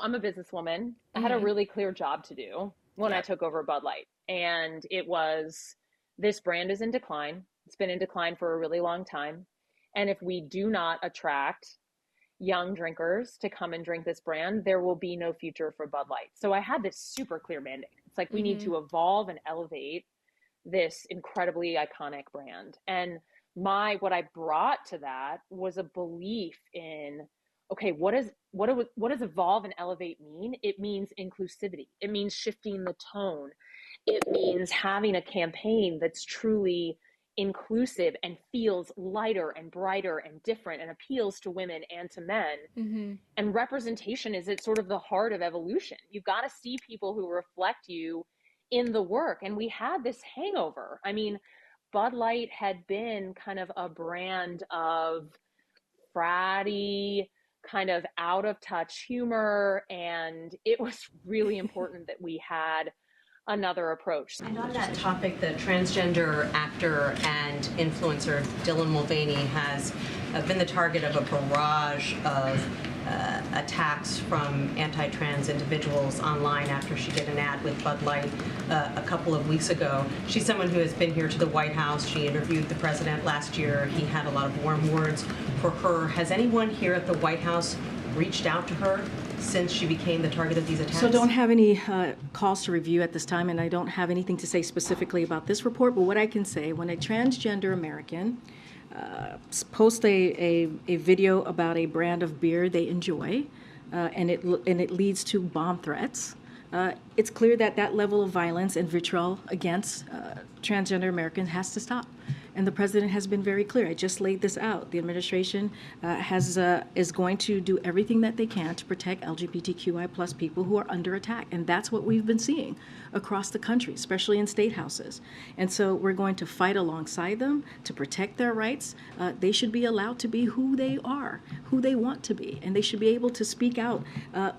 I'm a businesswoman. I had a really clear job to do when I took over Bud Light. And it was, this brand is in decline. It's been in decline for a really long time. And if we do not attract young drinkers to come and drink this brand, there will be no future for Bud Light. So I had this super clear mandate. It's like, we need to evolve and elevate this incredibly iconic brand. And what I brought to that was a belief in, okay, what does evolve and elevate mean? It means inclusivity. It means shifting the tone. It means having a campaign that's truly inclusive and feels lighter and brighter and different and appeals to women and to men. And representation is at sort of the heart of evolution. You've got to see people who reflect you in the work. And we had this hangover. I mean, Bud Light had been kind of a brand of fratty, kind of out of touch humor. And it was really important that we had another approach. And on that topic, the transgender actor and influencer Dylan Mulvaney has been the target of a barrage of attacks from anti-trans individuals online after she did an ad with Bud Light a couple of weeks ago. She's someone who has been here to the White House. She interviewed the president last year. He had a lot of warm words for her. Has anyone here at the White House reached out to her since she became the target of these attacks? So don't have any calls to review at this time, and I don't have anything to say specifically about this report, but what I can say, when a transgender American posts a video about a brand of beer they enjoy, and it leads to bomb threats, it's clear that that level of violence and vitriol against transgender Americans has to stop. And the president has been very clear. I just laid this out. The administration is going to do everything that they can to protect LGBTQI plus people who are under attack. And that's what we've been seeing across the country, especially in state houses. And so we're going to fight alongside them to protect their rights. They should be allowed to be who they are, who they want to be. And they should be able to speak out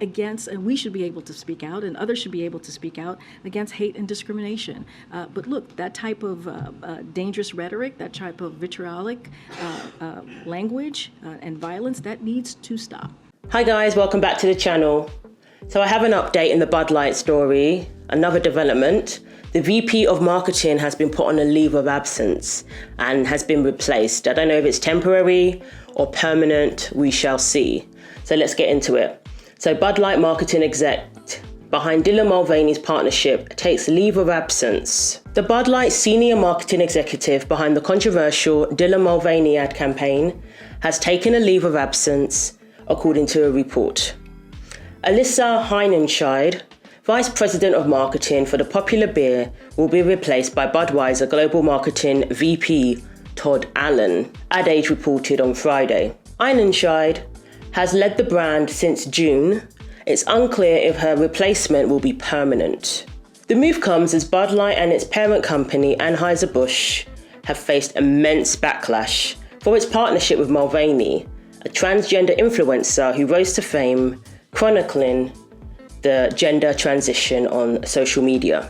against, and we should be able to speak out, and others should be able to speak out against hate and discrimination. But look, that type of dangerous rhetoric, that type of vitriolic language and violence, that needs to stop. Hi guys, welcome back to the channel. So I have an update in the Bud Light story, another development. The VP of marketing has been put on a leave of absence and has been replaced. I don't know if it's temporary or permanent, we shall see. So let's get into it. So Bud Light marketing exec behind Dylan Mulvaney's partnership takes leave of absence. The Bud Light senior marketing executive behind the controversial Dylan Mulvaney ad campaign has taken a leave of absence, according to a report. Alissa Heinerscheid, Vice President of Marketing for the popular beer, will be replaced by Budweiser Global Marketing VP Todd Allen, Ad Age reported on Friday. Heinerscheid has led the brand since June. It's unclear if her replacement will be permanent. The move comes as Bud Light and its parent company, Anheuser-Busch, have faced immense backlash for its partnership with Mulvaney, a transgender influencer who rose to fame chronicling the gender transition on social media.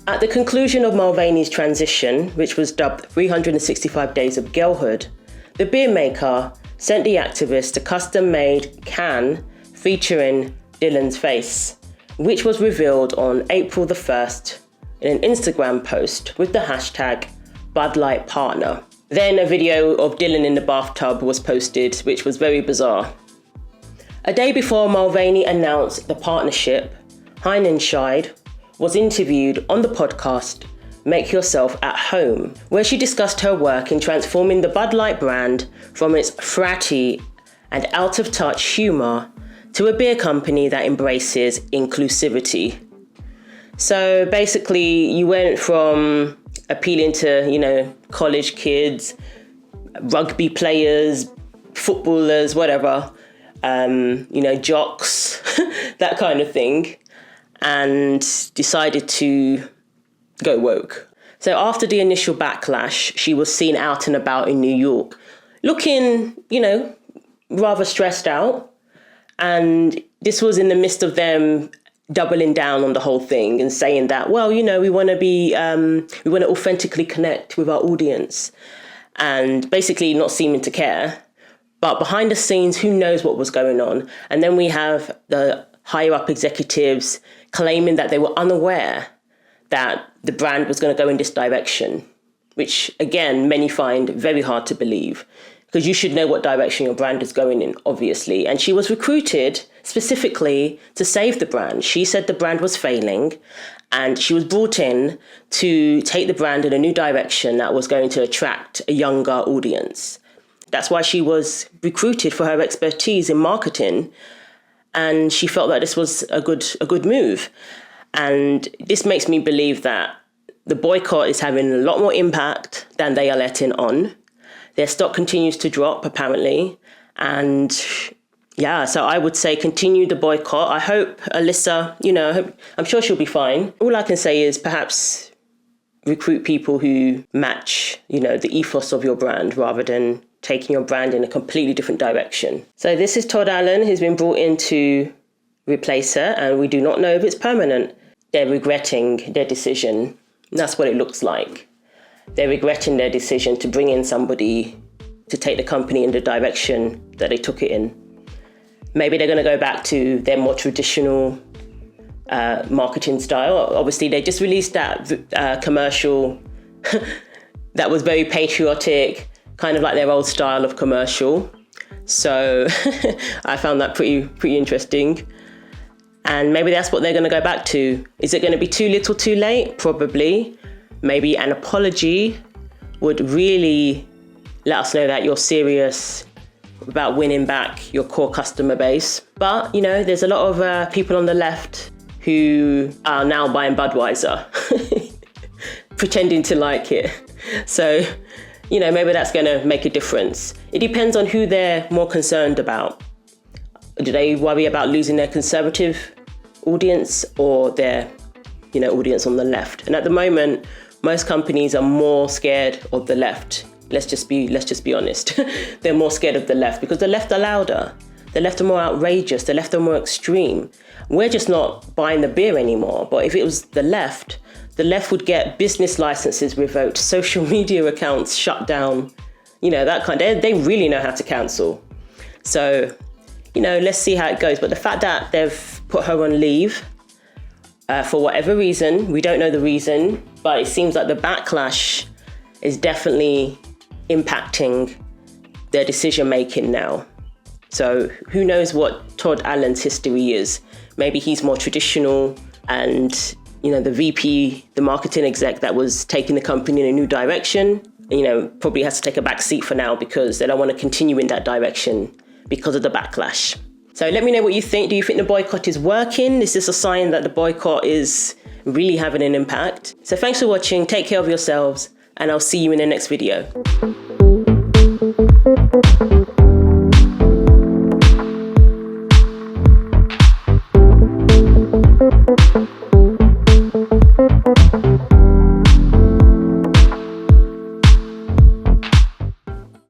At the conclusion of Mulvaney's transition, which was dubbed 365 Days of Girlhood, the beer maker sent the activist a custom-made can featuring Dylan's face, which was revealed on April the 1st in an Instagram post with the hashtag Bud Light Partner. Then a video of Dylan in the bathtub was posted, which was very bizarre. A day before Mulvaney announced the partnership, Heinerscheid was interviewed on the podcast Make Yourself at Home, where she discussed her work in transforming the Bud Light brand from its fratty and out-of-touch humor to a beer company that embraces inclusivity. So basically, you went from appealing to, college kids, rugby players, footballers, whatever, jocks, that kind of thing, and decided to go woke. So after the initial backlash, she was seen out and about in New York, looking, rather stressed out. And this was in the midst of them doubling down on the whole thing and saying that, well, we want to authentically connect with our audience, and basically not seeming to care. But behind the scenes, who knows what was going on? And then we have the higher up executives claiming that they were unaware that the brand was going to go in this direction, which again, many find very hard to believe, because you should know what direction your brand is going in, obviously. And she was recruited specifically to save the brand. She said the brand was failing, and she was brought in to take the brand in a new direction that was going to attract a younger audience. That's why she was recruited, for her expertise in marketing. And she felt that this was a good move. And this makes me believe that the boycott is having a lot more impact than they are letting on. Their stock continues to drop, apparently. And yeah, so I would say continue the boycott. I hope Alissa, I'm sure she'll be fine. All I can say is perhaps recruit people who match, the ethos of your brand rather than taking your brand in a completely different direction. So this is Todd Allen, who's been brought in to replace her, and we do not know if it's permanent. They're regretting their decision. That's what it looks like. They're regretting their decision to bring in somebody to take the company in the direction that they took it in. Maybe they're going to go back to their more traditional marketing style. Obviously, they just released that commercial that was very patriotic, kind of like their old style of commercial. So I found that pretty interesting. And maybe that's what they're going to go back to. Is it going to be too little too late? Probably. Maybe an apology would really let us know that you're serious about winning back your core customer base. But, there's a lot of people on the left who are now buying Budweiser, pretending to like it. So, maybe that's going to make a difference. It depends on who they're more concerned about. Do they worry about losing their conservative audience or their, audience on the left? And at the moment, most companies are more scared of the left. Let's just be honest. They're more scared of the left because the left are louder. The left are more outrageous. The left are more extreme. We're just not buying the beer anymore. But if it was the left would get business licenses revoked, social media accounts shut down, that kind. They really know how to cancel. So, let's see how it goes. But the fact that they've put her on leave for whatever reason, we don't know the reason, but it seems like the backlash is definitely impacting their decision making now. So who knows what Todd Allen's history is? Maybe he's more traditional, and the VP, the marketing exec that was taking the company in a new direction, probably has to take a back seat for now because they don't want to continue in that direction because of the backlash. So let me know what you think. Do you think the boycott is working? Is this a sign that the boycott is really having an impact? So thanks for watching. Take care of yourselves, and I'll see you in the next video.